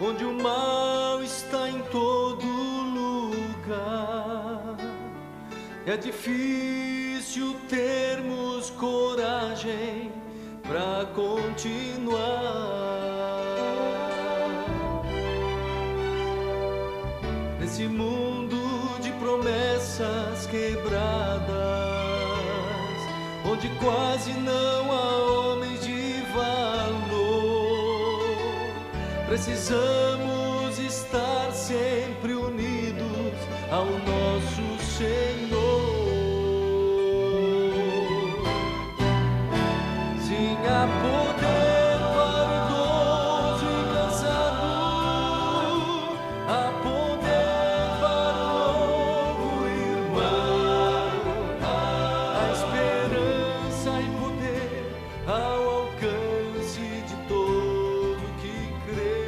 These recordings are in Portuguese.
Onde o mal está em todo lugar, é difícil termos coragem para continuar. Nesse mundo de promessas quebradas, onde quase não há homens de valor, precisamos estar sempre unidos ao nosso Senhor. Sim, há poder para o idoso e cansado, há poder para o novo irmão, há esperança e poder ao alcance de todo que crê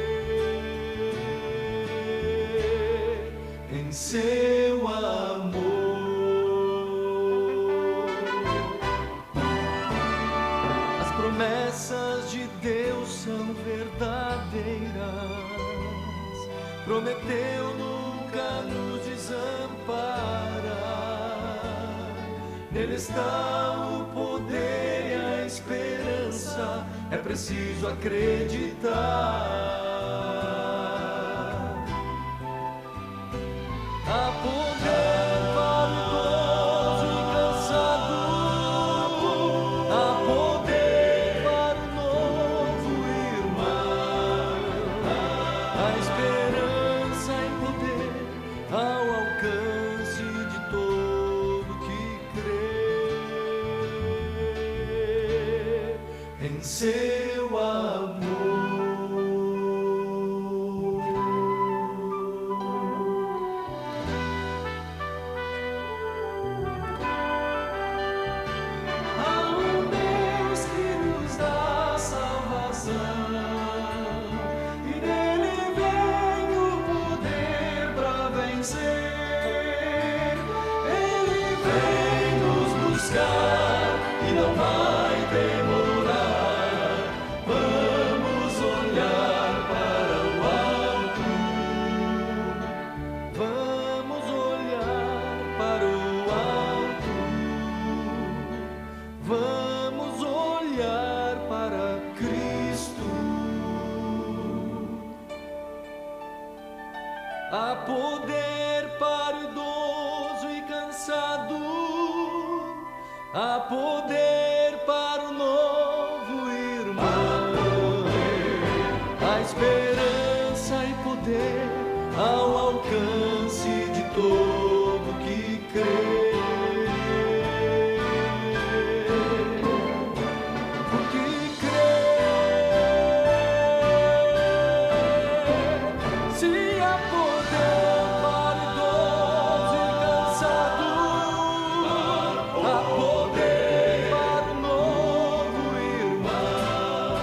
em seu amor. As promessas de Deus são verdadeiras, prometeu nunca nos desamparar. Nele está o poder e a esperança, é preciso acreditar. Há poder para o idoso e cansado, há poder para o novo irmão, há esperança e poder ao alcance de todo que crê em seu amor. E não vai demorar. Vamos olhar para o alto. Vamos olhar para o alto. Vamos olhar para Cristo. Há poder para o idoso e cansado, há poder para o novo irmão, há esperança e poder ao alcance de todo que crê. Porque crê, se há poder para o idoso e cansado, há poder para o novo irmão,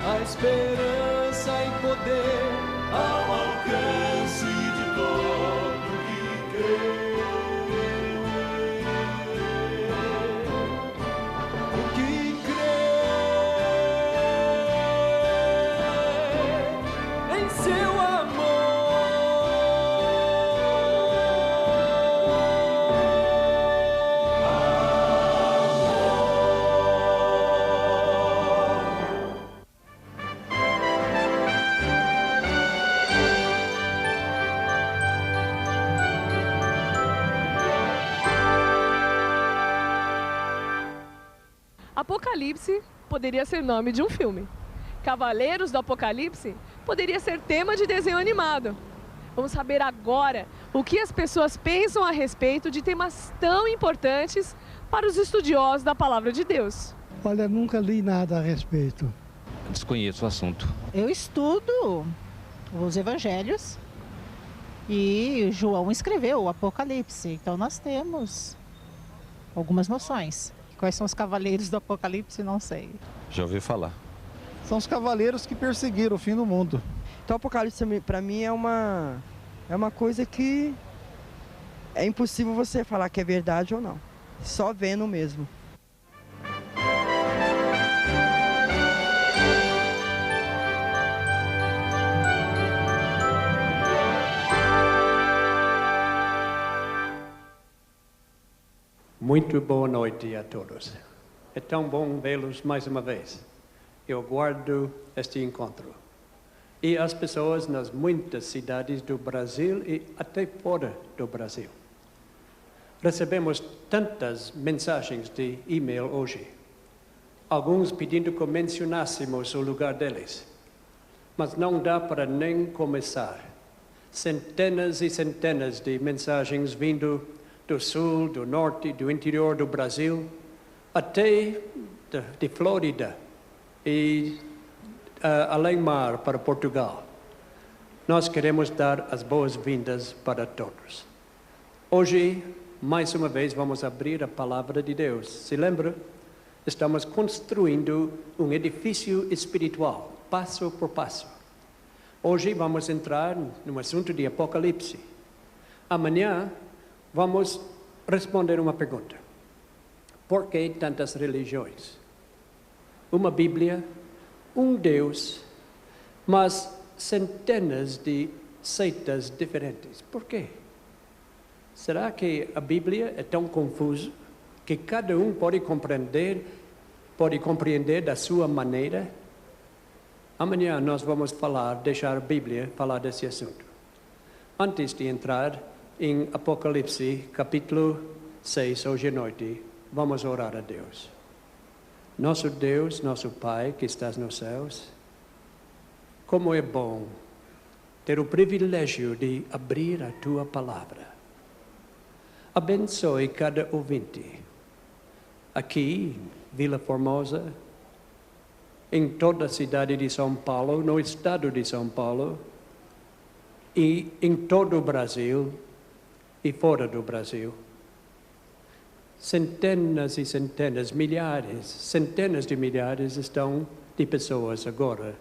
há esperança e poder ao alcance de todo que crê. O que crê em seu Apocalipse poderia ser nome de um filme. Cavaleiros do Apocalipse poderia ser tema de desenho animado. Vamos saber agora o que as pessoas pensam a respeito de temas tão importantes para os estudiosos da Palavra de Deus. Olha, nunca li nada a respeito. Desconheço o assunto. Eu estudo os evangelhos e João escreveu o Apocalipse, então nós temos algumas noções. Quais são os cavaleiros do Apocalipse, não sei. Já ouvi falar. São os cavaleiros que perseguiram o fim do mundo. Então, o Apocalipse, para mim, é uma coisa que é impossível você falar que é verdade ou não. Só vendo mesmo. Muito boa noite a todos. É tão bom vê-los mais uma vez. Eu guardo este encontro. E as pessoas nas muitas cidades do Brasil e até fora do Brasil. Recebemos tantas mensagens de e-mail hoje. Alguns pedindo que mencionássemos o lugar deles. Mas não dá para nem começar. Centenas e centenas de mensagens vindo do sul, do norte, do interior do Brasil, até de Flórida e além mar para Portugal. Nós queremos dar as boas-vindas para todos. Hoje, mais uma vez, vamos abrir a Palavra de Deus. Se lembra? Estamos construindo um edifício espiritual, passo por passo. Hoje vamos entrar no assunto de Apocalipse. Amanhã vamos responder uma pergunta. Por que tantas religiões? Uma Bíblia, um Deus, mas centenas de seitas diferentes. Por quê? Será que a Bíblia é tão confusa que cada um pode compreender da sua maneira? Amanhã nós vamos deixar a Bíblia falar desse assunto. Antes de entrar em Apocalipse, capítulo 6, hoje à noite, vamos orar a Deus. Nosso Deus, nosso Pai, que estás nos céus, como é bom ter o privilégio de abrir a Tua Palavra. Abençoe cada ouvinte, aqui em Vila Formosa, em toda a cidade de São Paulo, no estado de São Paulo, e em todo o Brasil, e fora do Brasil. Centenas e centenas, milhares, centenas de milhares de pessoas agora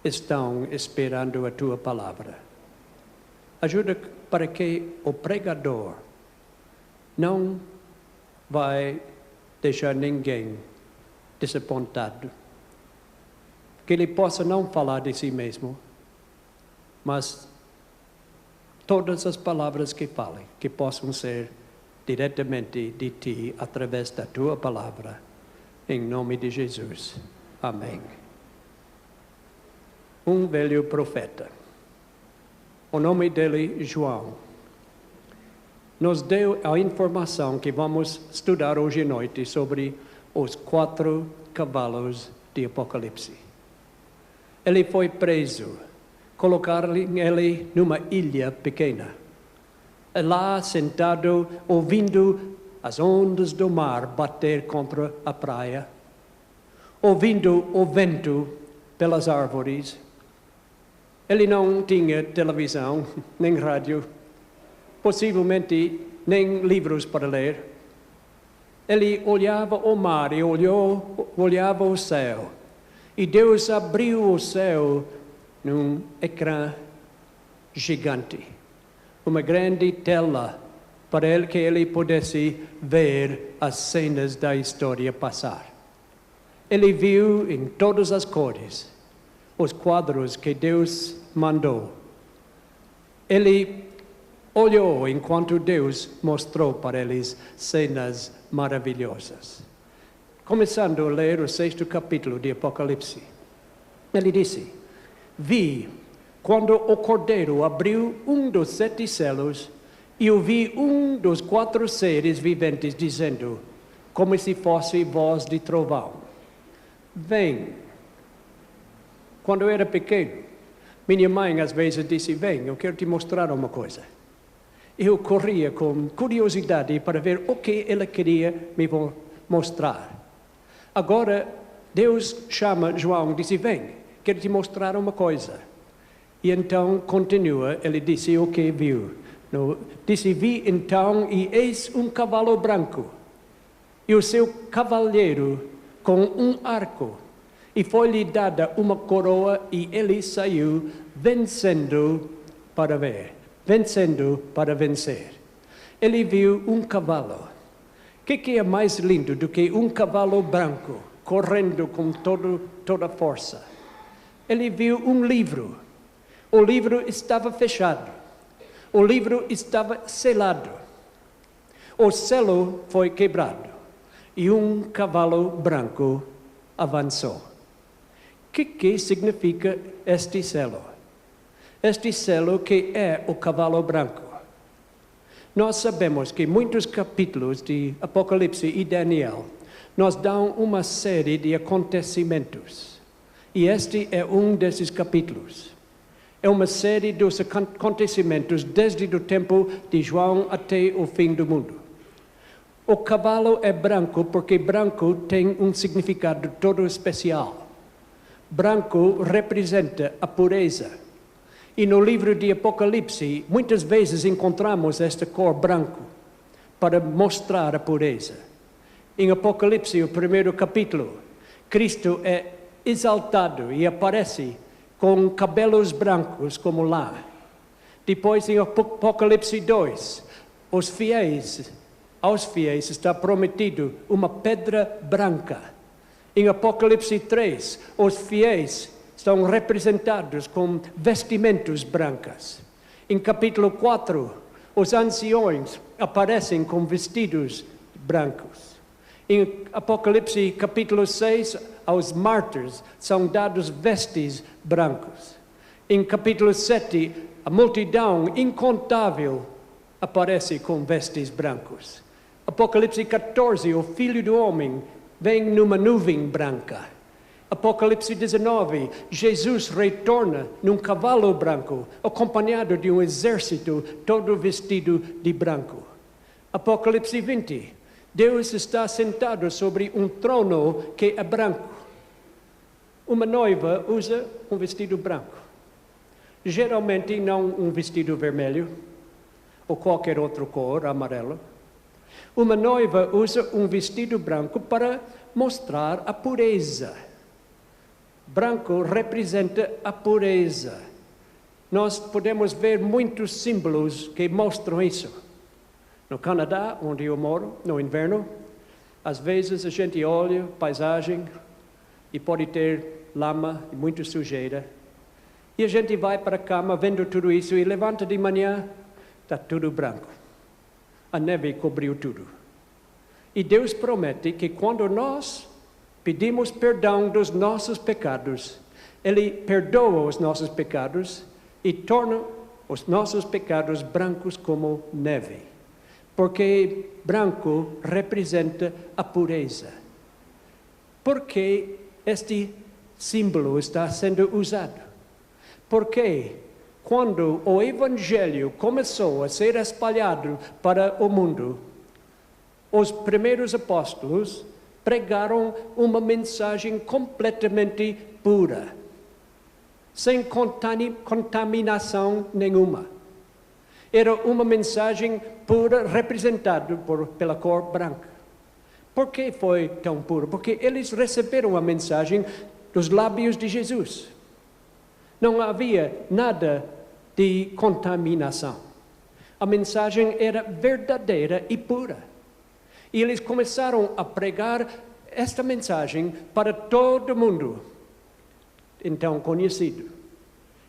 estão esperando a Tua Palavra. Ajuda para que o pregador não vai deixar ninguém desapontado. Que ele possa não falar de si mesmo, mas todas as palavras que falem, que possam ser diretamente de Ti, através da Tua Palavra, em nome de Jesus. Amém. Um velho profeta, o nome dele João, nos deu a informação que vamos estudar hoje à noite sobre os 4 cavalos de Apocalipse. Ele foi preso, colocaram ele numa ilha pequena. Lá sentado, ouvindo as ondas do mar bater contra a praia, ouvindo o vento pelas árvores. Ele não tinha televisão, nem rádio, possivelmente nem livros para ler. Ele olhava o mar e olhava o céu. E Deus abriu o céu num ecrã gigante. Uma grande tela para que ele pudesse ver as cenas da história passar. Ele viu em todas as cores os quadros que Deus mandou. Ele olhou enquanto Deus mostrou para eles cenas maravilhosas. Começando a ler o 6º capítulo de Apocalipse, ele disse: Vi quando o Cordeiro abriu um dos 7 selos, e ouvi um dos 4 seres viventes dizendo, como se fosse voz de trovão: Vem. Quando eu era pequeno, Minha mãe às vezes disse, vem, eu quero te mostrar uma coisa. Eu corria com curiosidade para ver o que ela queria me mostrar. Agora, Deus chama João e disse, vem, quero te mostrar uma coisa. E então continua, ele disse o que viu. Disse, vi então e eis um cavalo branco, e o seu cavaleiro com um arco, e foi-lhe dada uma coroa, e ele saiu vencendo para vencer. Ele viu um cavalo. O que é mais lindo do que um cavalo branco, correndo com toda a força? Ele viu um livro. O livro estava fechado. O livro estava selado. O selo foi quebrado. E um cavalo branco avançou. O que significa este selo? Este selo que é o cavalo branco. Nós sabemos que muitos capítulos de Apocalipse e Daniel nos dão uma série de acontecimentos. E este é um desses capítulos. É uma série dos acontecimentos desde o tempo de João até o fim do mundo. O cavalo é branco porque branco tem um significado todo especial. Branco representa a pureza. E no livro de Apocalipse, muitas vezes encontramos esta cor branco para mostrar a pureza. Em Apocalipse, o primeiro capítulo, Cristo é exaltado e aparece com cabelos brancos como lã. Depois, em Apocalipse 2, aos fiéis está prometido uma pedra branca. Em Apocalipse 3, os fiéis são representados com vestimentos brancas. Em capítulo 4, os anciões aparecem com vestidos brancos. Em Apocalipse capítulo 6, aos mártires são dados vestes brancos. Em capítulo 7, a multidão incontável aparece com vestes brancos. Apocalipse 14, o Filho do Homem vem numa nuvem branca. Apocalipse 19, Jesus retorna num cavalo branco, acompanhado de um exército todo vestido de branco. Apocalipse 20, Deus está sentado sobre um trono que é branco. Uma noiva usa um vestido branco. Geralmente não um vestido vermelho ou qualquer outra cor, amarelo. Uma noiva usa um vestido branco para mostrar a pureza. Branco representa a pureza. Nós podemos ver muitos símbolos que mostram isso. No Canadá, onde eu moro, no inverno, às vezes a gente olha a paisagem e pode ter lama e muita sujeira. E a gente vai para a cama vendo tudo isso e levanta de manhã, está tudo branco. A neve cobriu tudo. E Deus promete que quando nós pedimos perdão dos nossos pecados, Ele perdoa os nossos pecados e torna os nossos pecados brancos como neve. Porque branco representa a pureza. Por que este símbolo está sendo usado? Porque quando o Evangelho começou a ser espalhado para o mundo, os primeiros apóstolos pregaram uma mensagem completamente pura, sem contaminação nenhuma. Era uma mensagem pura representada pela cor branca. Por que foi tão pura? Porque eles receberam a mensagem dos lábios de Jesus. Não havia nada de contaminação. A mensagem era verdadeira e pura. E eles começaram a pregar esta mensagem para todo mundo, então conhecido.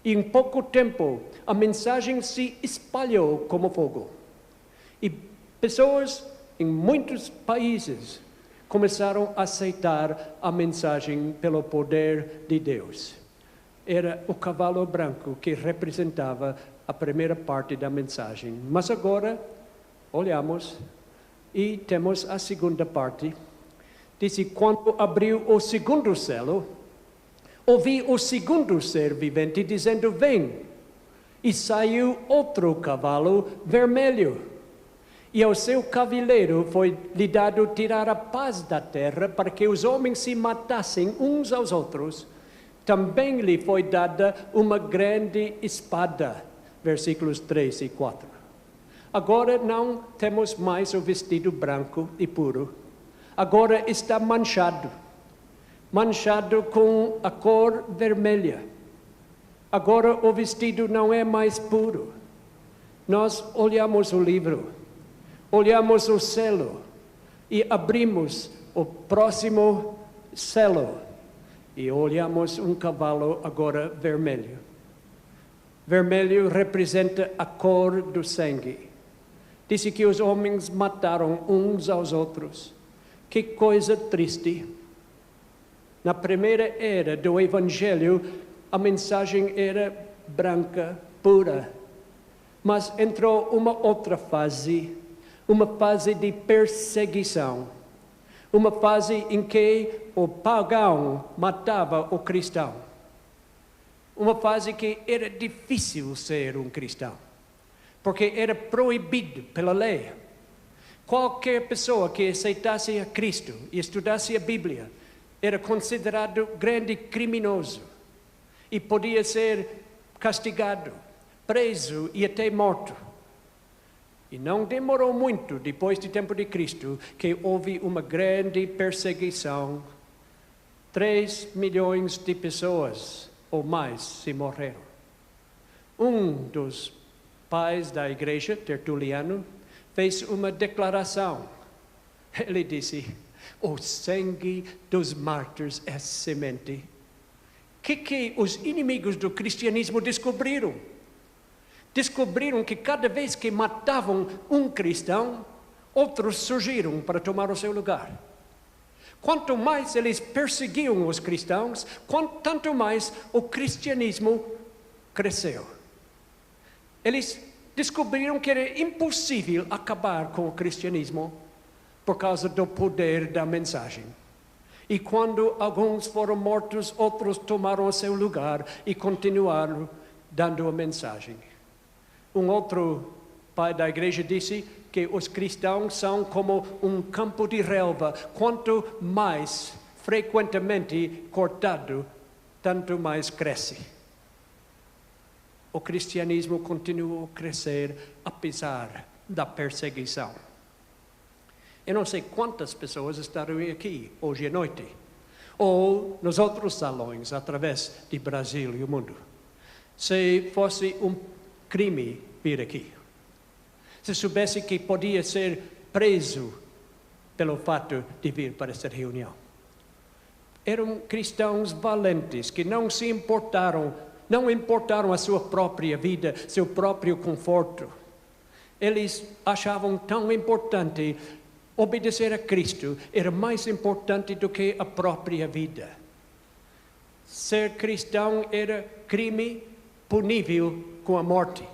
E em pouco tempo, a mensagem se espalhou como fogo. E pessoas em muitos países começaram a aceitar a mensagem pelo poder de Deus. Era o cavalo branco que representava a primeira parte da mensagem. Mas agora, olhamos e temos a segunda parte. Diz: quando abriu o segundo selo, Ouvi o segundo ser vivente dizendo: vem. E saiu outro cavalo vermelho. E ao seu cavaleiro foi-lhe dado tirar a paz da terra para que os homens se matassem uns aos outros. Também lhe foi dada uma grande espada. Versículos 3 e 4. Agora não temos mais o vestido branco e puro. Agora está manchado com a cor vermelha. Agora o vestido não é mais puro. Nós olhamos o livro, olhamos o selo e abrimos o próximo selo e olhamos um cavalo agora vermelho. Vermelho representa a cor do sangue. Disse que os homens mataram uns aos outros. Que coisa triste. Na primeira era do Evangelho, a mensagem era branca, pura. Mas entrou uma outra fase, uma fase de perseguição. Uma fase em que o pagão matava o cristão. Uma fase que era difícil ser um cristão, porque era proibido pela lei. Qualquer pessoa que aceitasse a Cristo e estudasse a Bíblia era considerado grande criminoso e podia ser castigado, preso e até morto. E não demorou muito, depois do tempo de Cristo, que houve uma grande perseguição. 3 milhões de pessoas ou mais se morreram. Um dos pais da igreja, Tertuliano, fez uma declaração. Ele disse: o sangue dos mártires é semente. Que os inimigos do cristianismo descobriram? Descobriram que cada vez que matavam um cristão, outros surgiram para tomar o seu lugar. Quanto mais eles perseguiam os cristãos, tanto mais o cristianismo cresceu. Eles descobriram que era impossível acabar com o cristianismo por causa do poder da mensagem. E quando alguns foram mortos, outros tomaram o seu lugar e continuaram dando a mensagem. Um outro pai da igreja disse que os cristãos são como um campo de relva. Quanto mais frequentemente cortado, tanto mais cresce. O cristianismo continuou a crescer apesar da perseguição. Eu não sei quantas pessoas estarão aqui hoje à noite, ou nos outros salões, através do Brasil e o mundo, se fosse um crime vir aqui. Se soubesse que podia ser preso pelo fato de vir para esta reunião. Eram cristãos valentes que não importaram a sua própria vida, seu próprio conforto. Eles achavam tão importante obedecer a Cristo, era mais importante do que a própria vida. Ser cristão era crime punível com a morte.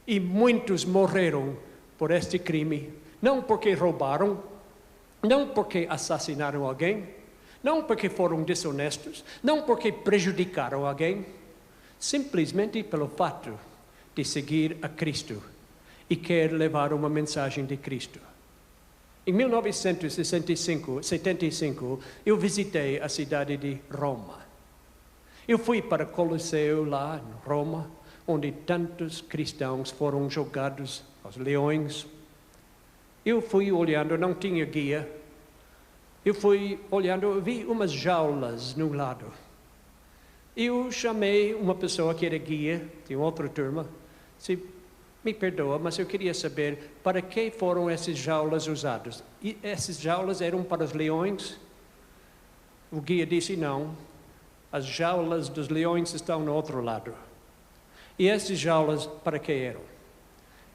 E muitos morreram por este crime, não porque roubaram, não porque assassinaram alguém, não porque foram desonestos, não porque prejudicaram alguém, simplesmente pelo fato de seguir a Cristo e quer levar uma mensagem de Cristo. Em 1975, eu visitei a cidade de Roma. Eu fui para o Coliseu lá em Roma, onde tantos cristãos foram jogados aos leões. Eu fui olhando, não tinha guia. Eu fui olhando, vi umas jaulas no lado. Eu chamei uma pessoa que era guia de outra turma. Disse: me perdoa, mas eu queria saber para que foram essas jaulas usadas. E essas jaulas eram para os leões? O guia disse: não, as jaulas dos leões estão no outro lado. E essas jaulas para que eram?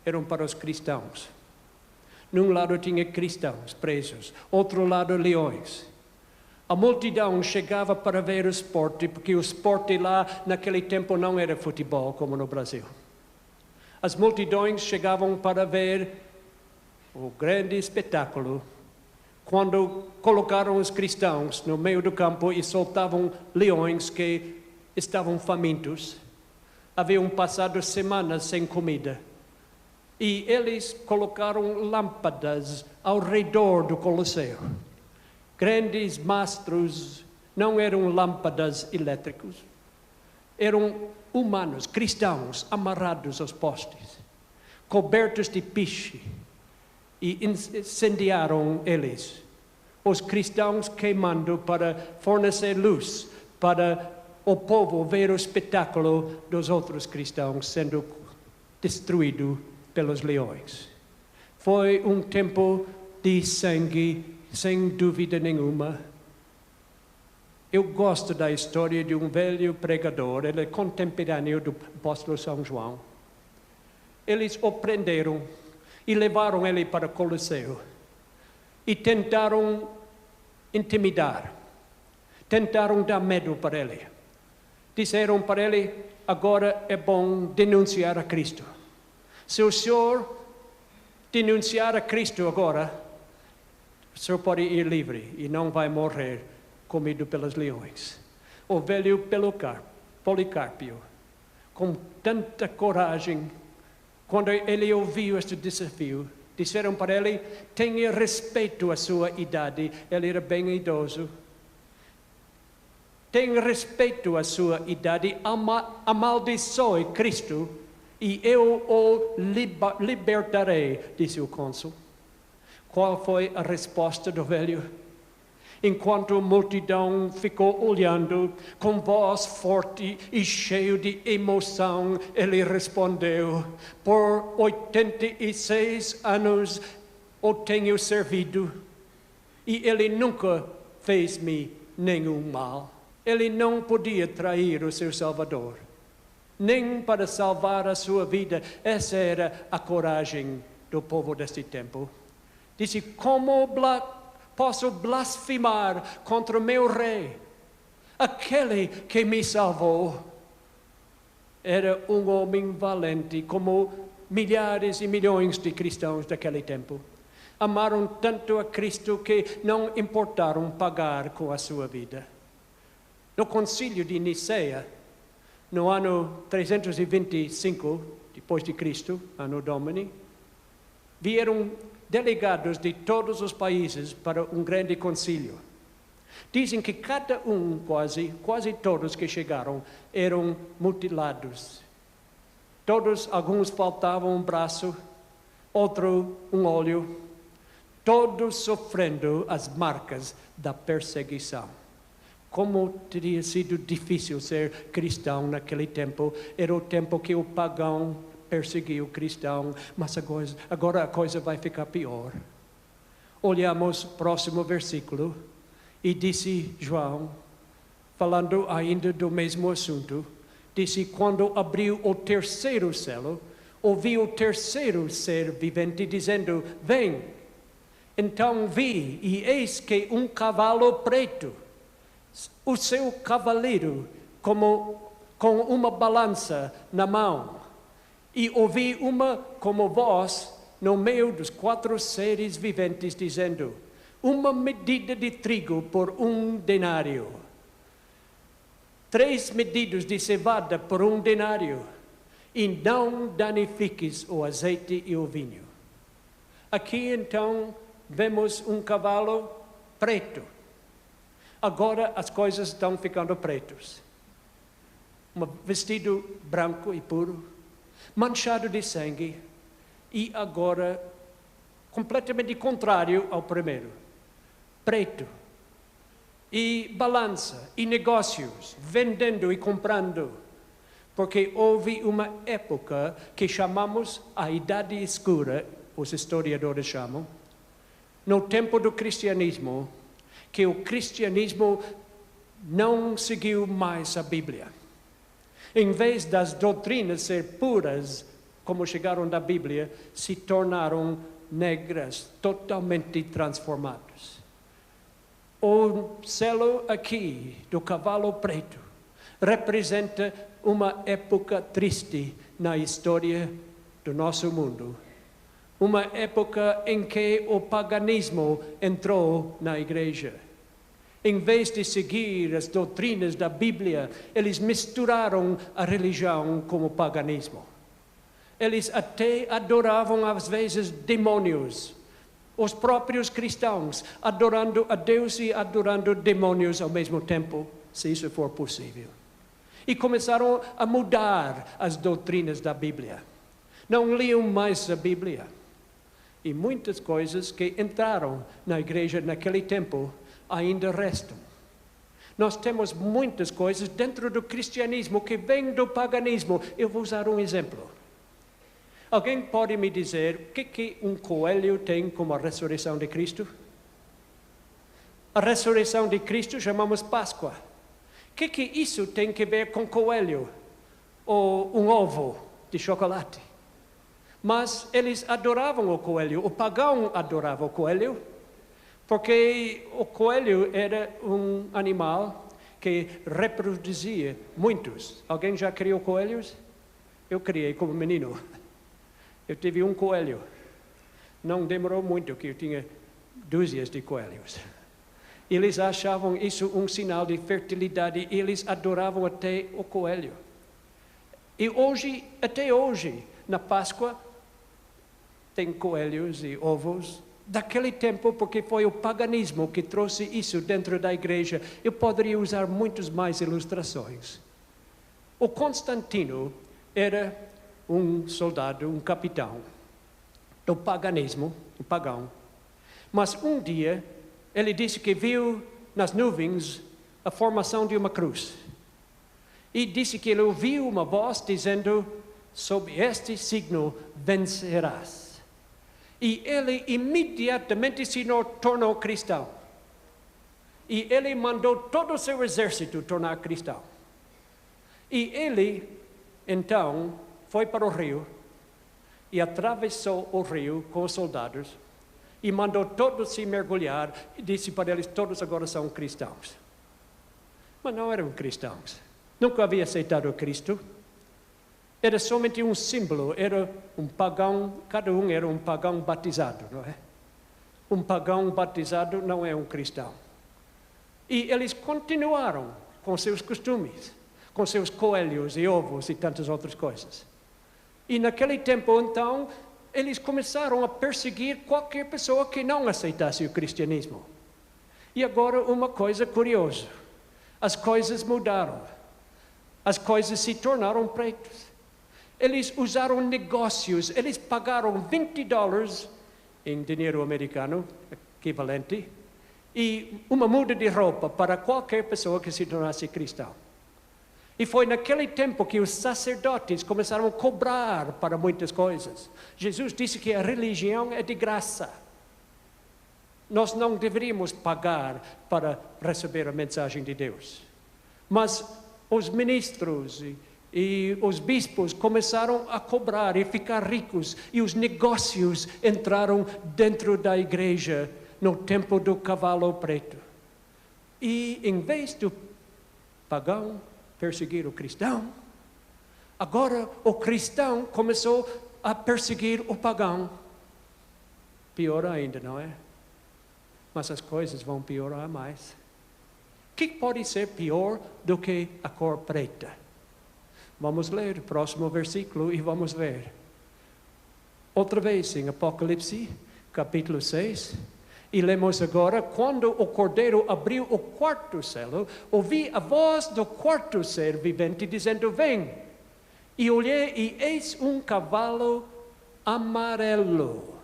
Eram para os cristãos. Num lado tinha cristãos presos, outro lado leões. A multidão chegava para ver o esporte, porque o esporte lá naquele tempo não era futebol como no Brasil. As multidões chegavam para ver o grande espetáculo quando colocaram os cristãos no meio do campo e soltavam leões que estavam famintos. Haviam passado semanas sem comida. E eles colocaram lâmpadas ao redor do Colosseu. Grandes mastros, não eram lâmpadas elétricas. Eram humanos, cristãos, amarrados aos postes, cobertos de piche. E incendiaram eles. Os cristãos queimando para fornecer luz para o povo ver o espetáculo dos outros cristãos sendo destruído pelos leões. Foi um tempo de sangue, sem dúvida nenhuma. Eu gosto da história de um velho pregador, ele é contemporâneo do apóstolo São João. Eles o prenderam e levaram ele para o Colosseu e tentaram intimidar, tentaram dar medo para ele. Disseram para ele, agora é bom denunciar a Cristo. Se o senhor denunciar a Cristo agora, o senhor pode ir livre e não vai morrer comido pelos leões. O velho Policarpo, com tanta coragem, quando ele ouviu este desafio, disseram para ele, tenha respeito à sua idade. Ele era bem idoso. Tenha respeito à sua idade, amaldiçoe Cristo e eu o libertarei, disse o cônsul. Qual foi a resposta do velho? Enquanto a multidão ficou olhando, com voz forte e cheio de emoção, ele respondeu, por 86 anos o tenho servido e ele nunca fez-me nenhum mal. Ele não podia trair o seu Salvador, nem para salvar a sua vida. Essa era a coragem do povo deste tempo. Disse, como posso blasfemar contra o meu rei, aquele que me salvou? Era um homem valente, como milhares e milhões de cristãos daquele tempo. Amaram tanto a Cristo que não importaram pagar com a sua vida. No concílio de Niceia, no ano 325 depois de Cristo, ano Domini, vieram delegados de todos os países para um grande concílio. Dizem que cada um, quase todos que chegaram, eram mutilados. Alguns faltavam um braço, outro um olho, todos sofrendo as marcas da perseguição. Como teria sido difícil ser cristão naquele tempo. Era o tempo que o pagão perseguiu o cristão, mas agora a coisa vai ficar pior. Olhamos o próximo versículo e disse João, falando ainda do mesmo assunto, disse, quando abriu o terceiro selo, ouvi o terceiro ser vivente dizendo, vem. Então vi, e eis que um cavalo preto, o seu cavaleiro com uma balança na mão, e ouvi uma como voz no meio dos 4 seres viventes dizendo, uma medida de trigo por 1 denário, 3 medidas de cevada por 1 denário, e não danifiques o azeite e o vinho. Aqui então vemos um cavalo preto. Agora as coisas estão ficando pretas. Um vestido branco e puro, manchado de sangue, e agora completamente contrário ao primeiro. Preto. E balança, e negócios, vendendo e comprando. Porque houve uma época que chamamos a Idade Escura, os historiadores chamam, no tempo do cristianismo, que o cristianismo não seguiu mais a Bíblia. Em vez das doutrinas ser puras, como chegaram da Bíblia, se tornaram negras, totalmente transformadas. O selo aqui do cavalo preto representa uma época triste na história do nosso mundo, Uma época em que o paganismo entrou na igreja. Em vez de seguir as doutrinas da Bíblia, eles misturaram a religião com o paganismo. Eles até adoravam, às vezes, demônios. Os próprios cristãos adorando a Deus e adorando demônios ao mesmo tempo, se isso for possível. E começaram a mudar as doutrinas da Bíblia. Não liam mais a Bíblia. E muitas coisas que entraram na igreja naquele tempo ainda restam. Nós temos muitas coisas dentro do cristianismo que vêm do paganismo. Eu vou usar um exemplo. Alguém pode me dizer o que um coelho tem com a ressurreição de Cristo? A ressurreição de Cristo chamamos Páscoa. O que isso tem a ver com coelho? Ou um ovo de chocolate? Mas eles adoravam o coelho, o pagão adorava o coelho, porque o coelho era um animal que reproduzia muitos. Alguém já criou coelhos? Eu criei como menino. Eu tive um coelho. Não demorou muito que eu tinha dúzias de coelhos. Eles achavam isso um sinal de fertilidade e eles adoravam até o coelho. E hoje, até hoje, na Páscoa, tem coelhos e ovos daquele tempo, porque foi o paganismo que trouxe isso dentro da igreja. Eu poderia usar muitas mais ilustrações. O Constantino era um soldado, um capitão do paganismo, um pagão. Mas um dia, ele disse que viu nas nuvens a formação de uma cruz. E disse que ele ouviu uma voz dizendo: sob este signo vencerás. E ele imediatamente se tornou cristão. E ele mandou todo o seu exército tornar cristão. E ele, então, foi para o rio e atravessou o rio com os soldados e mandou todos se mergulhar e disse para eles: todos agora são cristãos. Mas não eram cristãos. Nunca havia aceitado Cristo. Era somente um símbolo, era um pagão, cada um era um pagão batizado, não é? Um pagão batizado não é um cristão. E eles continuaram com seus costumes, com seus coelhos e ovos e tantas outras coisas. E naquele tempo, então, eles começaram a perseguir qualquer pessoa que não aceitasse o cristianismo. E agora uma coisa curiosa, as coisas mudaram, as coisas se tornaram pretas. Eles usaram negócios, eles pagaram $20 em dinheiro americano, equivalente, e uma muda de roupa para qualquer pessoa que se tornasse cristão. E foi naquele tempo que os sacerdotes começaram a cobrar para muitas coisas. Jesus disse que a religião é de graça. Nós não deveríamos pagar para receber a mensagem de Deus. Mas os ministros e os bispos começaram a cobrar e ficar ricos, e os negócios entraram dentro da igreja no tempo do cavalo preto. E em vez do pagão perseguir o cristão, agora o cristão começou a perseguir o pagão. Pior ainda, não é? Mas as coisas vão piorar mais. O que pode ser pior do que a cor preta? Vamos ler o próximo versículo e vamos ver. Outra vez em Apocalipse, capítulo 6. E lemos agora: quando o Cordeiro abriu o quarto selo, ouvi a voz do quarto ser vivente dizendo: vem. E olhei e eis um cavalo amarelo.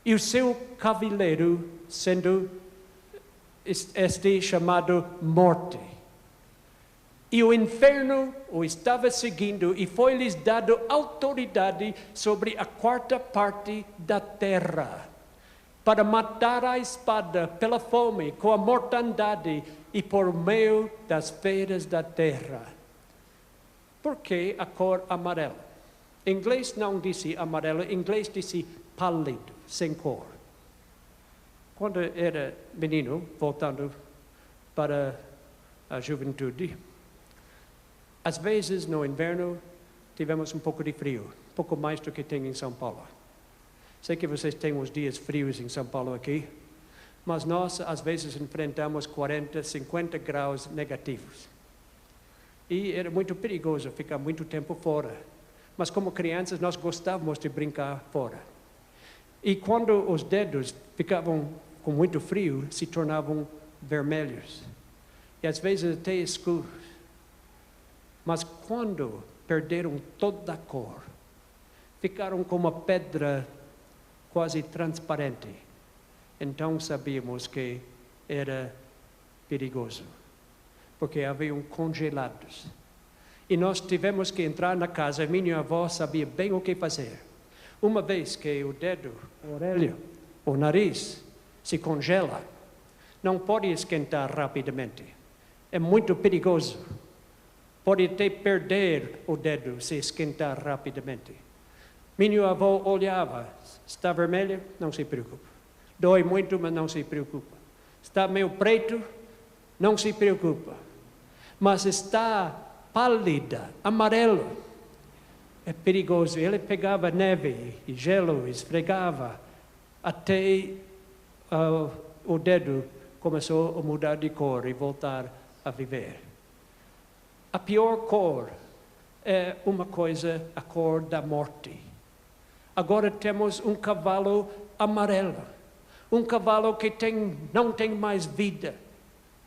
E o seu cavaleiro sendo chamado Morte. E o inferno o estava seguindo, e foi-lhes dado autoridade sobre a quarta parte da terra, para matar a espada pela fome, com a mortandade e por meio das feras da terra. Por que a cor amarela? Em inglês não disse amarelo, em inglês disse pálido, sem cor. Quando era menino, voltando para a juventude, às vezes, no inverno, tivemos um pouco de frio, um pouco mais do que tem em São Paulo. Sei que vocês têm uns dias frios em São Paulo aqui, mas nós às vezes enfrentamos 40, 50 graus negativos. E era muito perigoso ficar muito tempo fora. Mas como crianças nós gostávamos de brincar fora. E quando os dedos ficavam com muito frio, se tornavam vermelhos. E às vezes até escuros. Mas quando perderam toda a cor, ficaram como uma pedra quase transparente. Então sabíamos que era perigoso, porque haviam congelados. E nós tivemos que entrar na casa, minha avó sabia bem o que fazer. Uma vez que o dedo, a orelha, o nariz se congela, não pode esquentar rapidamente. É muito perigoso. Pode até perder o dedo se esquentar rapidamente. Minha avó olhava, está vermelho? Não se preocupe. Dói muito, mas não se preocupa. Está meio preto? Não se preocupa. Mas está pálida, amarelo. É perigoso. Ele pegava neve e gelo, esfregava, até o dedo começou a mudar de cor e voltar a viver. A pior cor é uma coisa, a cor da morte. Agora temos um cavalo amarelo, um cavalo que não tem mais vida,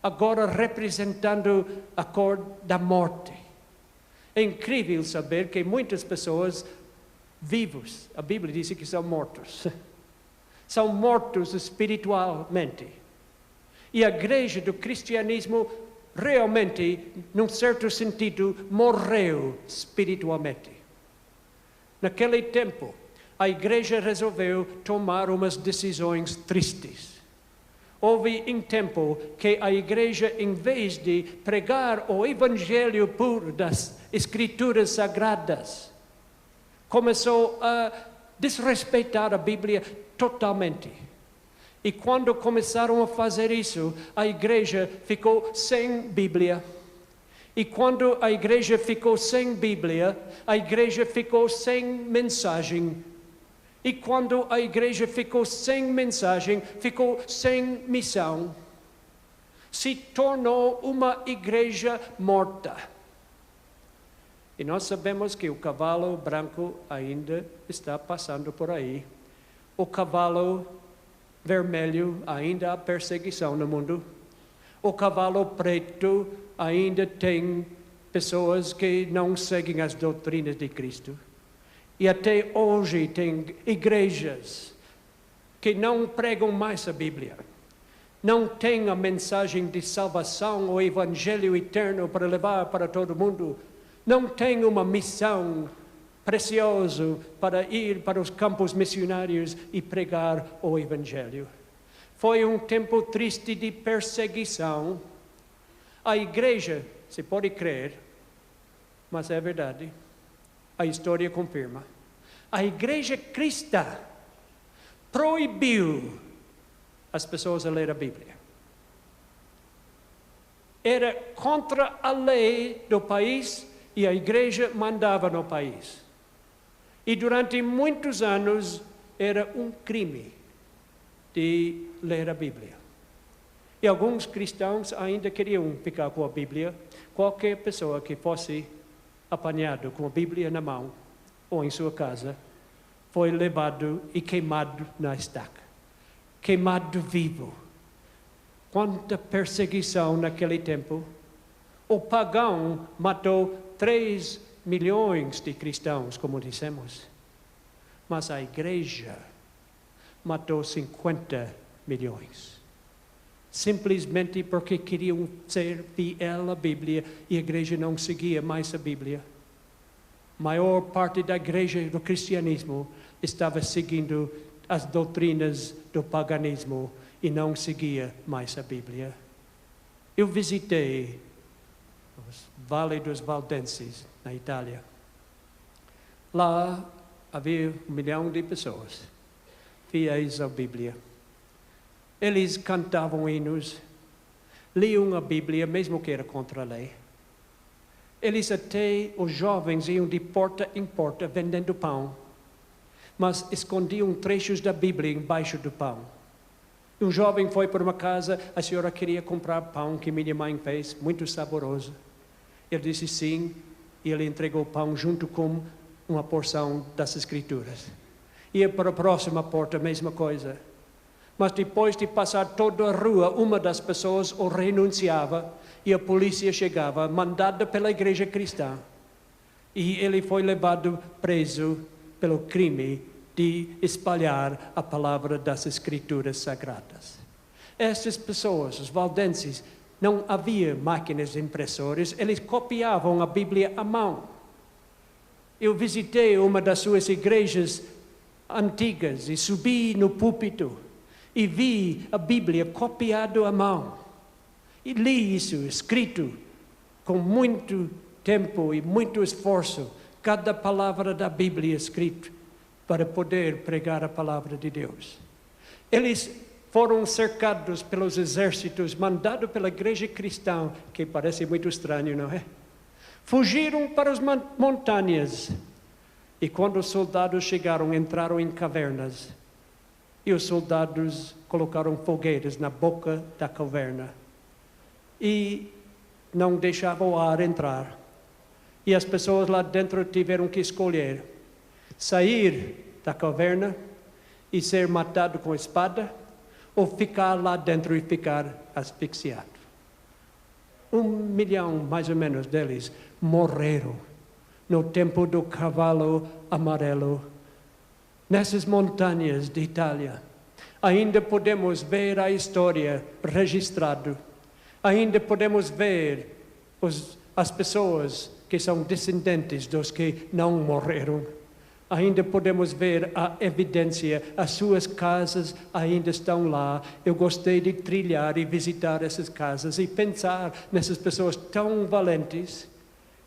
agora representando a cor da morte. É incrível saber que muitas pessoas vivos, a Bíblia diz que são mortos, são mortos espiritualmente. E a igreja do cristianismo realmente, num certo sentido, morreu espiritualmente. Naquele tempo, a igreja resolveu tomar umas decisões tristes. Houve um tempo que a igreja, em vez de pregar o evangelho puro das escrituras sagradas, começou a desrespeitar a Bíblia totalmente. E quando começaram a fazer isso, a igreja ficou sem Bíblia. E quando a igreja ficou sem Bíblia, a igreja ficou sem mensagem. E quando a igreja ficou sem mensagem, ficou sem missão. Se tornou uma igreja morta. E nós sabemos que o cavalo branco ainda está passando por aí. O cavalo vermelho ainda há perseguição no mundo. O cavalo preto ainda tem pessoas que não seguem as doutrinas de Cristo. E até hoje tem igrejas que não pregam mais a Bíblia. Não tem a mensagem de salvação, o evangelho eterno para levar para todo mundo. Não tem uma missão preciosa para ir para os campos missionários e pregar o evangelho. Foi um tempo triste de perseguição. A igreja, se pode crer, mas é verdade. A história confirma. A igreja cristã proibiu as pessoas a ler a Bíblia. Era contra a lei do país e a igreja mandava no país. E durante muitos anos era um crime de ler a Bíblia. E alguns cristãos ainda queriam ficar com a Bíblia. Qualquer pessoa que fosse apanhado com a Bíblia na mão ou em sua casa, foi levado e queimado na estaca. Queimado vivo. Quanta perseguição naquele tempo. O pagão matou 3 milhões de cristãos, como dissemos. Mas a igreja matou 50 milhões. Simplesmente porque queriam ser fiel à Bíblia e a igreja não seguia mais a Bíblia. A maior parte da igreja do cristianismo estava seguindo as doutrinas do paganismo e não seguia mais a Bíblia. Eu visitei o Vale dos Valdenses, na Itália. Lá havia 1 milhão de pessoas fiéis à Bíblia. Eles cantavam hinos, liam a Bíblia, mesmo que era contra a lei. Eles até, os jovens, iam de porta em porta vendendo pão. mas escondiam trechos da Bíblia embaixo do pão. Um jovem foi para uma casa, a senhora queria comprar pão que minha mãe fez, muito saboroso. Ele disse sim, e ele entregou o pão junto com uma porção das Escrituras. Ia para a próxima porta, a mesma coisa. Mas depois de passar toda a rua, uma das pessoas o renunciava e a polícia chegava, mandada pela igreja cristã. E ele foi levado preso pelo crime de espalhar a palavra das Escrituras Sagradas. Essas pessoas, os valdenses, não havia máquinas impressoras, eles copiavam a Bíblia à mão. Eu visitei uma das suas igrejas antigas e subi no púlpito e vi a Bíblia copiada à mão. E li isso escrito com muito tempo e muito esforço, cada palavra da Bíblia escrita, para poder pregar a palavra de Deus. Eles foram cercados pelos exércitos, mandados pela igreja cristã, que parece muito estranho, não é? Fugiram para as montanhas. E quando os soldados chegaram, entraram em cavernas. E os soldados colocaram fogueiras na boca da caverna. E não deixavam o ar entrar. E as pessoas lá dentro tiveram que escolher: sair da caverna e ser matado com espada, ou ficar lá dentro e ficar asfixiado. 1 milhão, mais ou menos, deles morreram no tempo do cavalo amarelo, nessas montanhas de Itália. Ainda podemos ver a história registrada. Ainda podemos ver as pessoas que são descendentes dos que não morreram. Ainda podemos ver a evidência, as suas casas ainda estão lá. Eu gostei de trilhar e visitar essas casas e pensar nessas pessoas tão valentes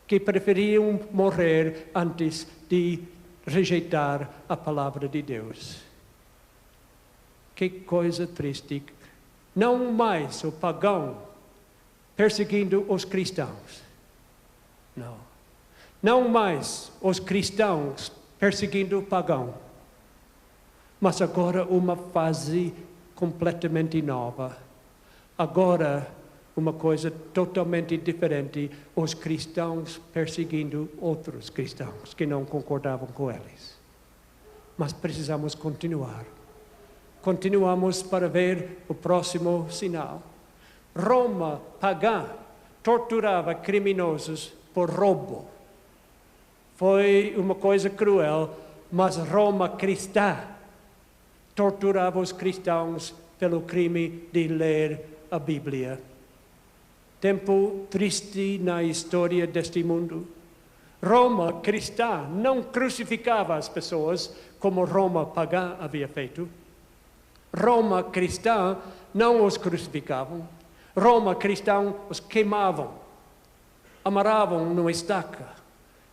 que preferiam morrer antes de rejeitar a palavra de Deus. Que coisa triste. Não mais o pagão perseguindo os cristãos. Não. Não mais os cristãos perseguindo o pagão. Mas agora uma fase completamente nova. Agora uma coisa totalmente diferente, os cristãos perseguindo outros cristãos que não concordavam com eles. Mas precisamos continuar. Continuamos para ver o próximo sinal. Roma pagã torturava criminosos por roubo. Foi uma coisa cruel, mas Roma cristã torturava os cristãos pelo crime de ler a Bíblia. Tempo triste na história deste mundo. Roma cristã não crucificava as pessoas como Roma pagã havia feito. Roma cristã não os crucificavam. Roma cristã os queimavam, amarravam numa estaca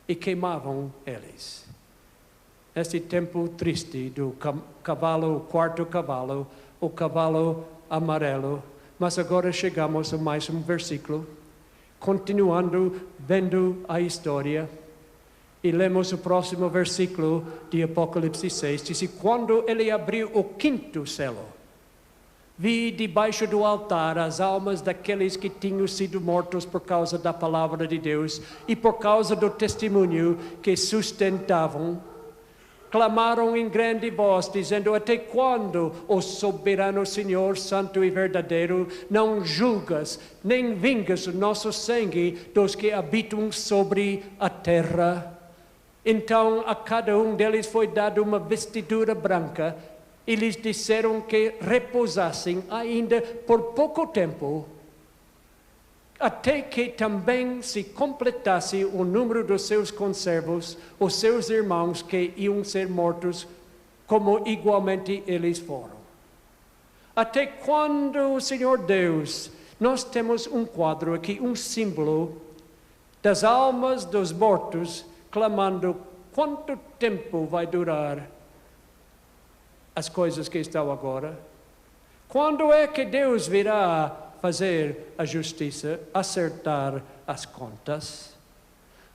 e queimavam eles. Este tempo triste do cavalo, o quarto cavalo, o cavalo amarelo. Mas agora chegamos a mais um versículo, continuando vendo a história, e lemos o próximo versículo de Apocalipse 6, diz: quando ele abriu o quinto selo, vi debaixo do altar as almas daqueles que tinham sido mortos por causa da palavra de Deus e por causa do testemunho que sustentavam. Clamaram em grande voz, dizendo: até quando, ó soberano Senhor, santo e verdadeiro, não julgas, nem vingas o nosso sangue dos que habitam sobre a terra? Então a cada um deles foi dada uma vestidura branca, e lhes disseram que repousassem ainda por pouco tempo, até que também se completasse o número dos seus conservos, os seus irmãos que iam ser mortos, como igualmente eles foram. Até quando, Senhor Deus, nós temos um quadro aqui, um símbolo das almas dos mortos, clamando: quanto tempo vai durar as coisas que estão agora? Quando é que Deus virá fazer a justiça, acertar as contas?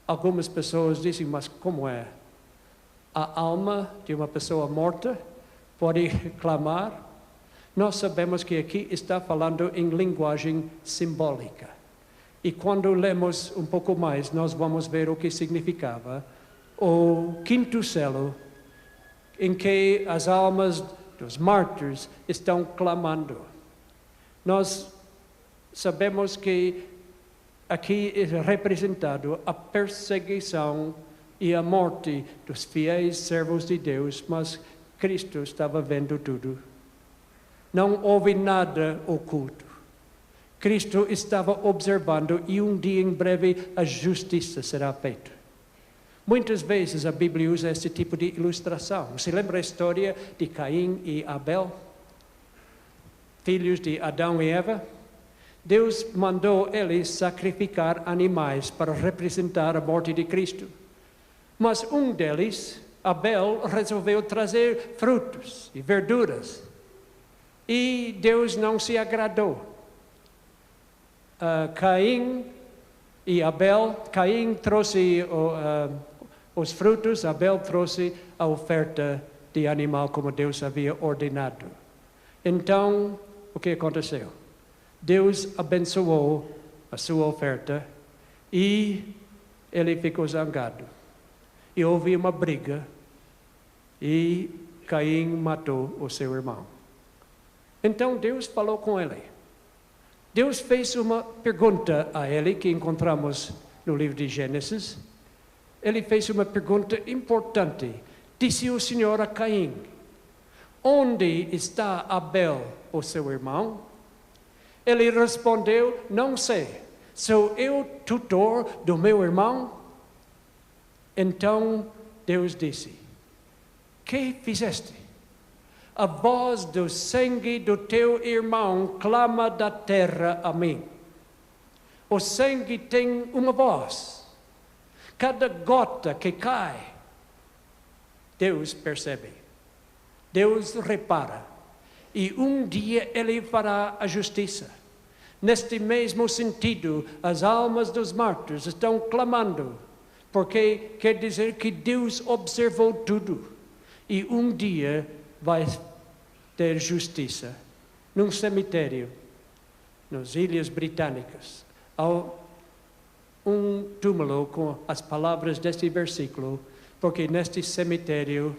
Algumas pessoas dizem: mas como é? A alma de uma pessoa morta pode clamar. Nós sabemos que aqui está falando em linguagem simbólica. E quando lemos um pouco mais, nós vamos ver o que significava o quinto selo, em que as almas dos mártires estão clamando. Nós sabemos que aqui é representado a perseguição e a morte dos fiéis servos de Deus, mas Cristo estava vendo tudo. Não houve nada oculto. Cristo estava observando e um dia em breve a justiça será feita. Muitas vezes a Bíblia usa esse tipo de ilustração. Você lembra a história de Caim e Abel? Filhos de Adão e Eva? Deus mandou eles sacrificar animais para representar a morte de Cristo. Mas um deles, Abel, resolveu trazer frutos e verduras. E Deus não se agradou. Caim e Abel, Caim trouxe os frutos, Abel trouxe a oferta de animal como Deus havia ordenado. Então, o que aconteceu? Deus abençoou a sua oferta e ele ficou zangado. E houve uma briga e Caim matou o seu irmão. Então Deus falou com ele. Deus fez uma pergunta a ele, que encontramos no livro de Gênesis. Ele fez uma pergunta importante. Disse o Senhor a Caim: onde está Abel, o seu irmão? Ele respondeu: não sei. Sou eu tutor do meu irmão? Então Deus disse: que fizeste? A voz do sangue do teu irmão clama da terra a mim. O sangue tem uma voz. Cada gota que cai, Deus percebe. Deus repara. E um dia Ele fará a justiça. Neste mesmo sentido, as almas dos mártires estão clamando, porque quer dizer que Deus observou tudo. E um dia vai ter justiça. Num cemitério, nas Ilhas Britânicas, há um túmulo com as palavras deste versículo, porque neste cemitério,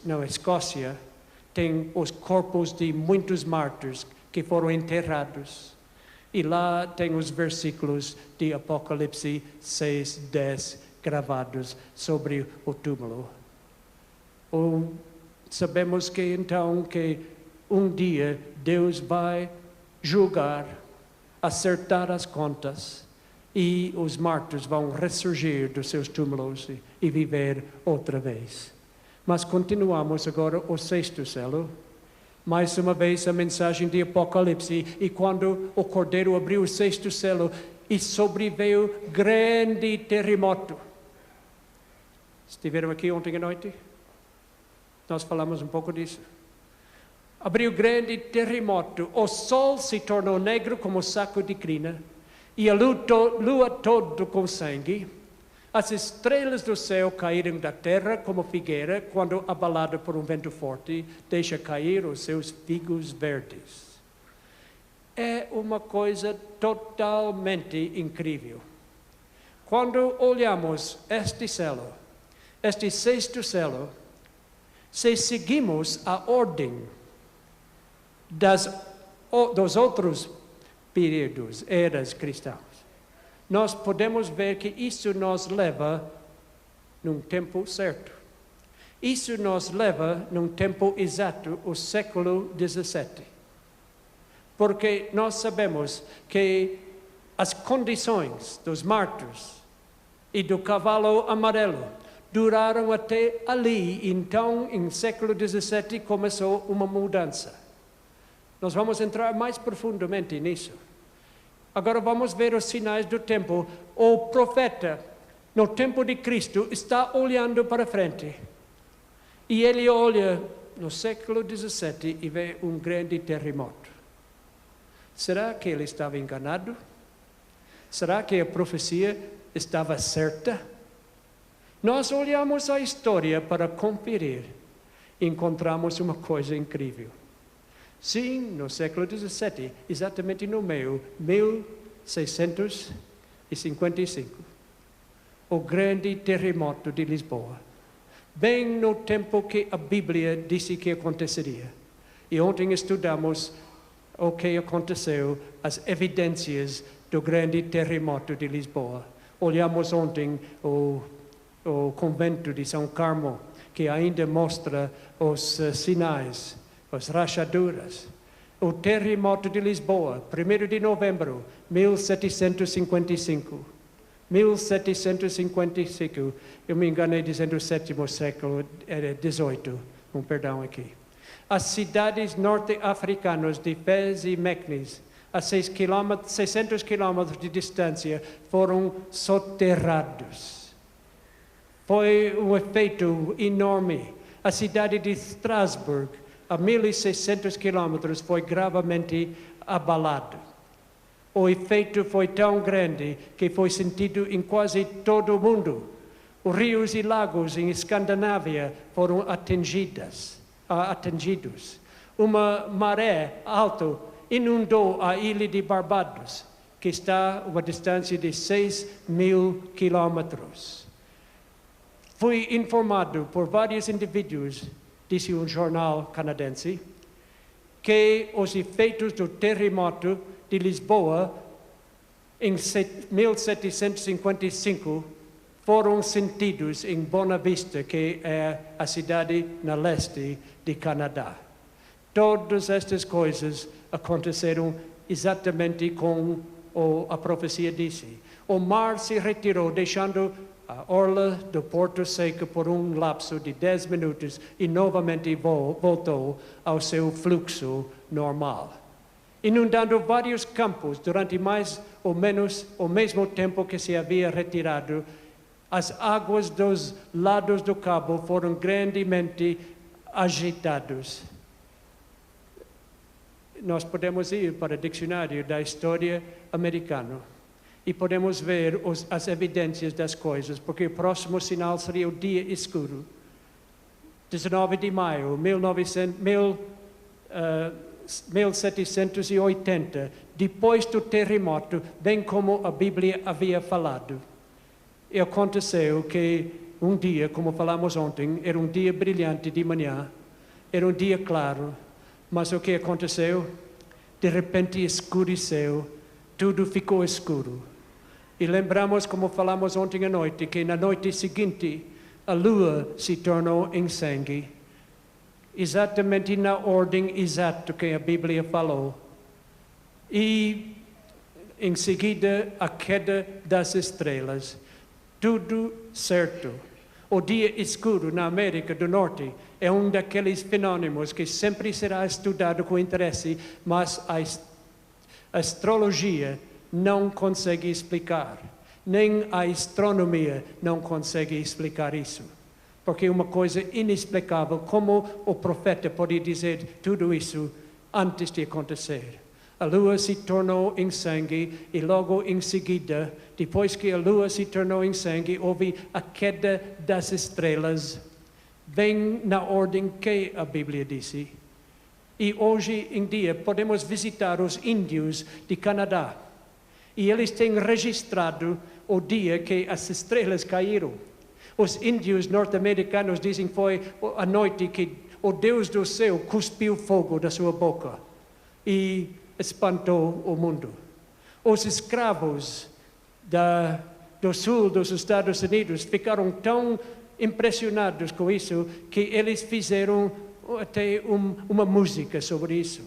na Escócia, tem os corpos de muitos mártires que foram enterrados. E lá tem os versículos de Apocalipse 6:10 gravados sobre o túmulo. Sabemos que então que um dia Deus vai julgar, acertar as contas e os mártires vão ressurgir dos seus túmulos e viver outra vez. Mas continuamos agora o sexto selo. Mais uma vez a mensagem de Apocalipse. E quando o Cordeiro abriu o sexto selo e sobreveio grande terremoto. Estiveram aqui ontem à noite? Nós falamos um pouco disso. Abriu grande terremoto. O sol se tornou negro como saco de crina. E a lua todo com sangue. As estrelas do céu caíram da terra como figueira, quando abalada por um vento forte, deixa cair os seus figos verdes. É uma coisa totalmente incrível. Quando olhamos este selo, este sexto selo, se seguimos a ordem dos outros períodos, eras cristãos, nós podemos ver que isso nos leva num tempo certo. Isso nos leva num tempo exato, o século XVII. Porque nós sabemos que as condições dos mártires e do cavalo amarelo duraram até ali. Então, em século XVII, começou uma mudança. Nós vamos entrar mais profundamente nisso. Agora vamos ver os sinais do tempo. O profeta, no tempo de Cristo, está olhando para frente. E ele olha no século XVII e vê um grande terremoto. Será que ele estava enganado? Será que a profecia estava certa? Nós olhamos a história para conferir e encontramos uma coisa incrível. Sim, no século XVII, exatamente no meio, 1655, o grande terremoto de Lisboa, bem no tempo que a Bíblia disse que aconteceria. E ontem estudamos o que aconteceu, as evidências do grande terremoto de Lisboa. Olhamos ontem o convento de São Carmo, que ainda mostra os sinais, as rachaduras. O terremoto de Lisboa, 1º de novembro, 1755. 1755, eu me enganei dizendo o 7º século, era 18, perdão aqui. As cidades norte-africanas de Fez e Meknes, a 600 quilômetros de distância, foram soterrados. Foi um efeito enorme. A cidade de Strasbourg, a 1.600 quilômetros, foi gravemente abalada. O efeito foi tão grande que foi sentido em quase todo o mundo. Os rios e lagos em Escandinávia foram atingidos. Uma maré alta inundou a ilha de Barbados, que está a uma distância de 6.000 quilômetros. Fui informado por vários indivíduos, disse um jornal canadense, que os efeitos do terremoto de Lisboa em 1755 foram sentidos em Boa Vista, que é a cidade na leste de Canadá. Todas estas coisas aconteceram exatamente como a profecia disse. O mar se retirou, deixando a orla do Porto Seco por um lapso de 10 minutos e novamente voltou ao seu fluxo normal, inundando vários campos durante mais ou menos o mesmo tempo que se havia retirado. As águas dos lados do cabo foram grandemente agitadas. Nós podemos ir para o dicionário da história americana e podemos ver as evidências das coisas, porque o próximo sinal seria o dia escuro. 19 de maio de 1780, depois do terremoto, bem como a Bíblia havia falado. E aconteceu que um dia, como falamos ontem, era um dia brilhante de manhã, era um dia claro, mas o que aconteceu? De repente escureceu, tudo ficou escuro. E lembramos, como falamos ontem à noite, que na noite seguinte a lua se tornou em sangue, exatamente na ordem exata que a Bíblia falou. E em seguida a queda das estrelas. Tudo certo. O dia escuro na América do Norte é um daqueles fenômenos que sempre será estudado com interesse, mas a astrologia não consegue explicar, nem a astronomia não consegue explicar isso. Porque é uma coisa inexplicável, como o profeta pode dizer tudo isso antes de acontecer. A lua se tornou em sangue e logo em seguida, depois que a lua se tornou em sangue, houve a queda das estrelas, bem na ordem que a Bíblia disse. E hoje em dia podemos visitar os índios de Canadá. E eles têm registrado o dia que as estrelas caíram. Os índios norte-americanos dizem que foi a noite que o Deus do céu cuspiu fogo da sua boca e espantou o mundo. Os escravos do sul dos Estados Unidos ficaram tão impressionados com isso que eles fizeram até uma música sobre isso.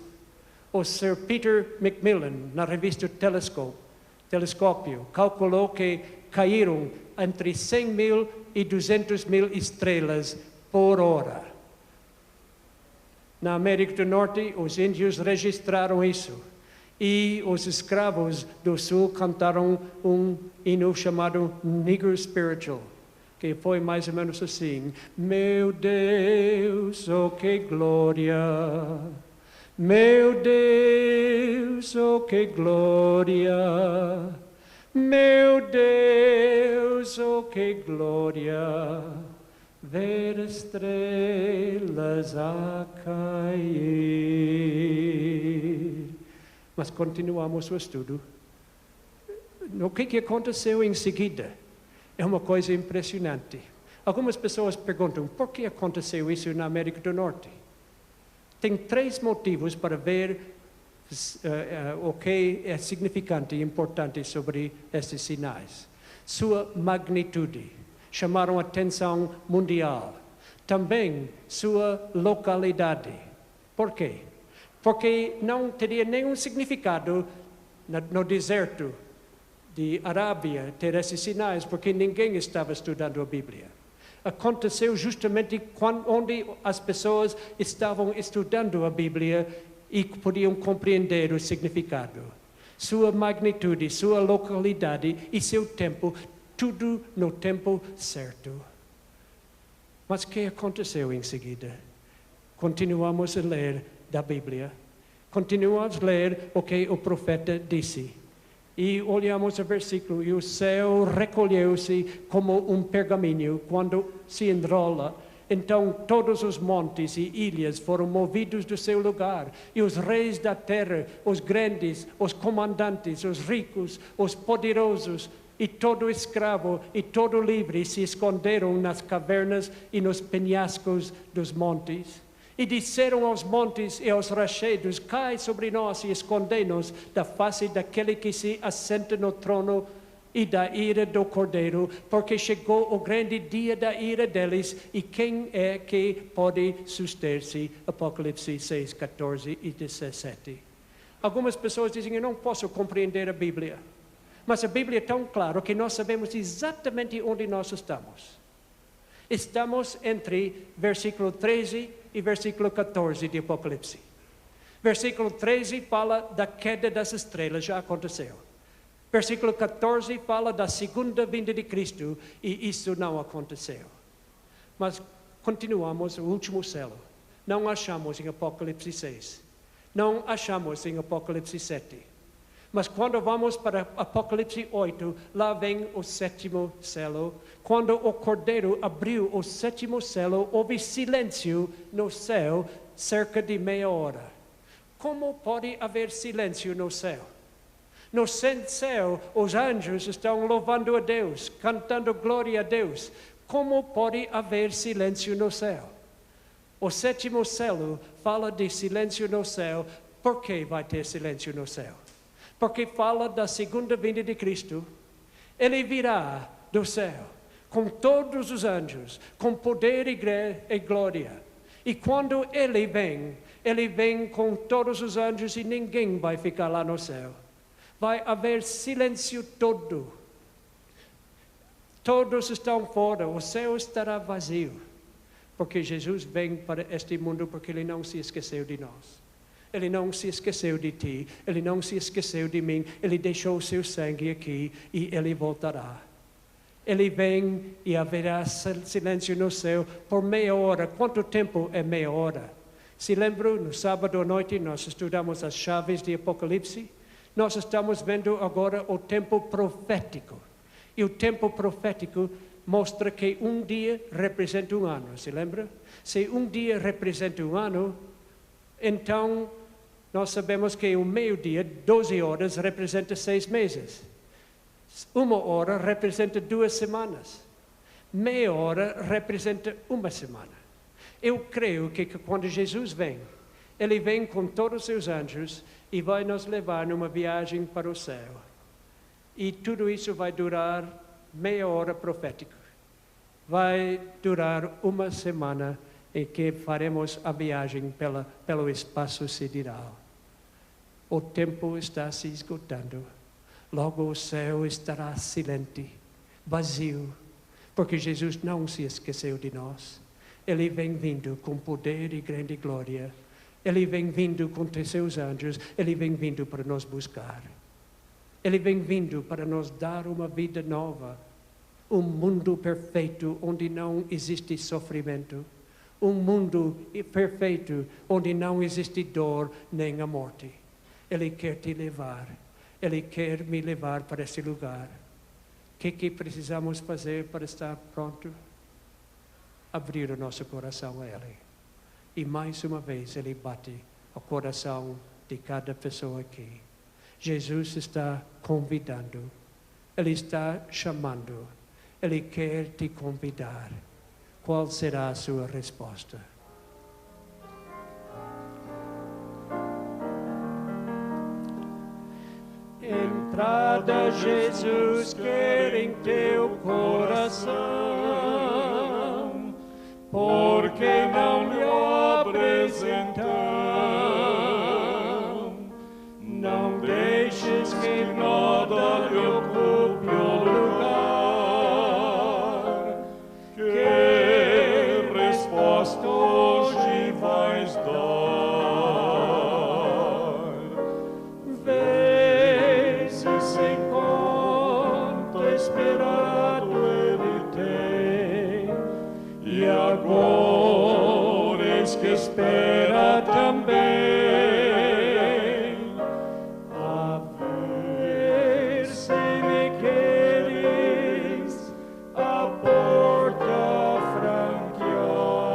O Sir Peter Macmillan, na revista Telescópio, calculou que caíram entre 100.000 e 200.000 estrelas por hora. Na América do Norte, os índios registraram isso. E os escravos do Sul cantaram um hino chamado Negro Spiritual, que foi mais ou menos assim: meu Deus, oh que glória! Meu Deus, oh que glória! Meu Deus, oh que glória, ver estrelas a cair. Mas continuamos o estudo. O que aconteceu em seguida? É uma coisa impressionante. Algumas pessoas perguntam, por que aconteceu isso na América do Norte? Tem 3 motivos para ver o que é significante e importante sobre esses sinais. Sua magnitude, chamaram a atenção mundial. Também sua localidade. Por quê? Porque não teria nenhum significado no deserto de Arábia ter esses sinais, porque ninguém estava estudando a Bíblia. Aconteceu justamente onde as pessoas estavam estudando a Bíblia e podiam compreender o significado. Sua magnitude, sua localidade e seu tempo, tudo no tempo certo. Mas o que aconteceu em seguida? Continuamos a ler da Bíblia. Continuamos a ler o que o profeta disse. E olhamos o versículo, e o céu recolheu-se como um pergaminho quando se enrola. Então todos os montes e ilhas foram movidos do seu lugar, e os reis da terra, os grandes, os comandantes, os ricos, os poderosos, e todo escravo e todo livre se esconderam nas cavernas e nos penhascos dos montes. E disseram aos montes e aos rochedos, cai sobre nós e escondei-nos da face daquele que se assenta no trono e da ira do Cordeiro, porque chegou o grande dia da ira deles, e quem é que pode suster-se? Apocalipse 6, 14 e 17. Algumas pessoas dizem, eu não posso compreender a Bíblia. Mas a Bíblia é tão clara que nós sabemos exatamente onde nós estamos. Estamos entre versículo 13 e versículo 14 de Apocalipse. Versículo 13 fala da queda das estrelas, já aconteceu. Versículo 14 fala da segunda vinda de Cristo, e isso não aconteceu. Mas continuamos o último selo. Não achamos em Apocalipse 6. Não achamos em Apocalipse 7. Mas quando vamos para Apocalipse 8, lá vem o 7º selo. Quando o Cordeiro abriu o 7º selo, houve silêncio no céu cerca de meia hora. Como pode haver silêncio no céu? No céu, os anjos estão louvando a Deus, cantando glória a Deus. Como pode haver silêncio no céu? O 7º selo fala de silêncio no céu. Por que vai ter silêncio no céu? Porque fala da segunda vinda de Cristo. Ele virá do céu com todos os anjos, com poder e glória. E quando ele vem com todos os anjos, e ninguém vai ficar lá no céu. Vai haver silêncio todo. Todos estão fora, o céu estará vazio. Porque Jesus vem para este mundo porque ele não se esqueceu de nós. Ele não se esqueceu de ti, ele não se esqueceu de mim, ele deixou o seu sangue aqui e ele voltará. Ele vem e haverá silêncio no céu por meia hora. Quanto tempo é meia hora? Se lembram, no sábado à noite nós estudamos as chaves de Apocalipse. Nós estamos vendo agora o tempo profético. E o tempo profético mostra que um dia representa um ano, se lembra? Se um dia representa um ano, então nós sabemos que o meio-dia, 12 horas, representa 6 meses. 1 hora representa 2 semanas. Meia hora representa 1 semana. Eu creio que quando Jesus vem, ele vem com todos os seus anjos e vai nos levar numa viagem para o céu. E tudo isso vai durar meia hora profética. Vai durar 1 semana em que faremos a viagem pelo espaço sideral. O tempo está se esgotando. Logo o céu estará silente, vazio, porque Jesus não se esqueceu de nós. Ele vem vindo com poder e grande glória. Ele vem vindo com seus anjos. Ele vem vindo para nos buscar. Ele vem vindo para nos dar uma vida nova. Um mundo perfeito onde não existe sofrimento. Um mundo perfeito onde não existe dor nem a morte. Ele quer te levar. Ele quer me levar para esse lugar. O que precisamos fazer para estar pronto? Abrir o nosso coração a Ele. E mais uma vez Ele bate o coração de cada pessoa aqui. Jesus está convidando. Ele está chamando. Ele quer te convidar. Qual será a sua resposta? Entrada, Jesus quer em teu coração, porque não lhe abres então. Não deixes que nada lhe ocupe o lugar. Que resposta hoje vais dar? Esperado Ele tem, e agora eis que espera também, a ver se me queres a porta franquear.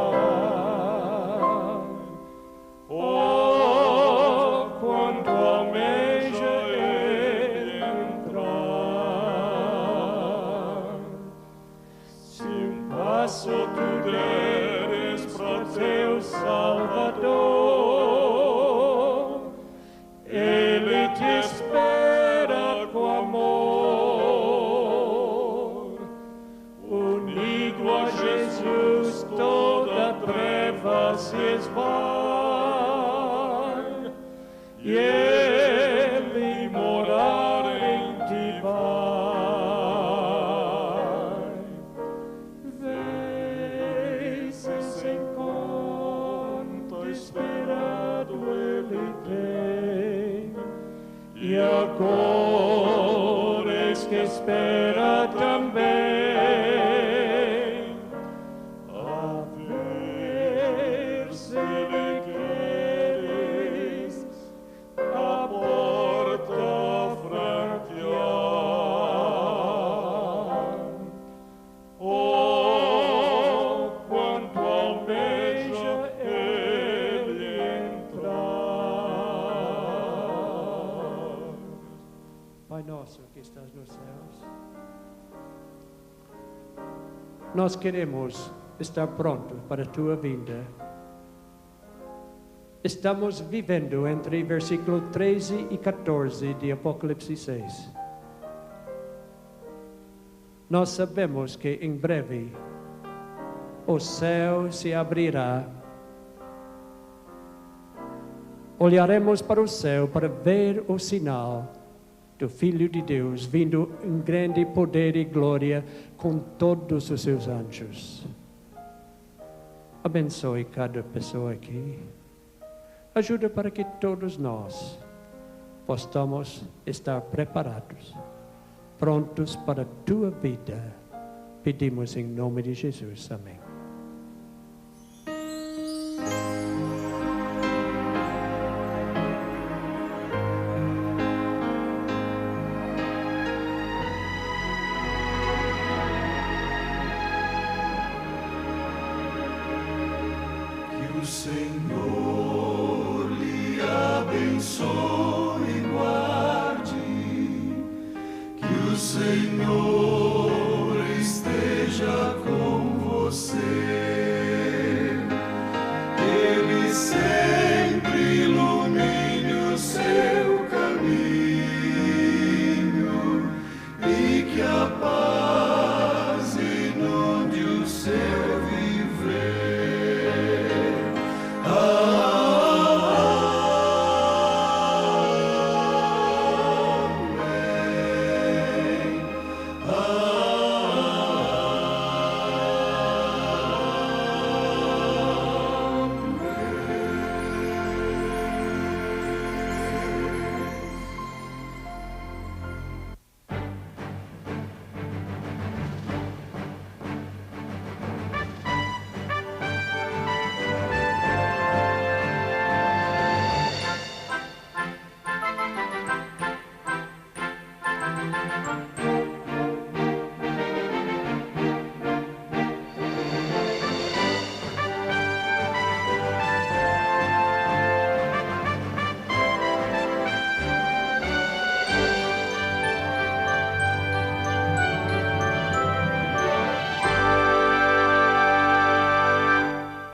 Oh, quanto almeja Ele entrar. Passo tu deres para teu Salvador, Ele te espera com amor. Unido a Jesus toda treva se esvai, e Ele morar em ti vai. E agora eis que espera também, a ver se lhe queres a porta franquear. Oh, quanto almeja Ele entrar. Pai nosso que estás nos céus, nós queremos estar prontos para a tua vinda. Estamos vivendo entre versículo 13 e 14 de Apocalipse 6. Nós sabemos que em breve o céu se abrirá. Olharemos para o céu para ver o sinal do Filho de Deus vindo em grande poder e glória com todos os seus anjos. Abençoe cada pessoa aqui. Ajuda para que todos nós possamos estar preparados, prontos para a tua vida. Pedimos em nome de Jesus. Amém. Que o Senhor lhe abençoe e guarde, que o Senhor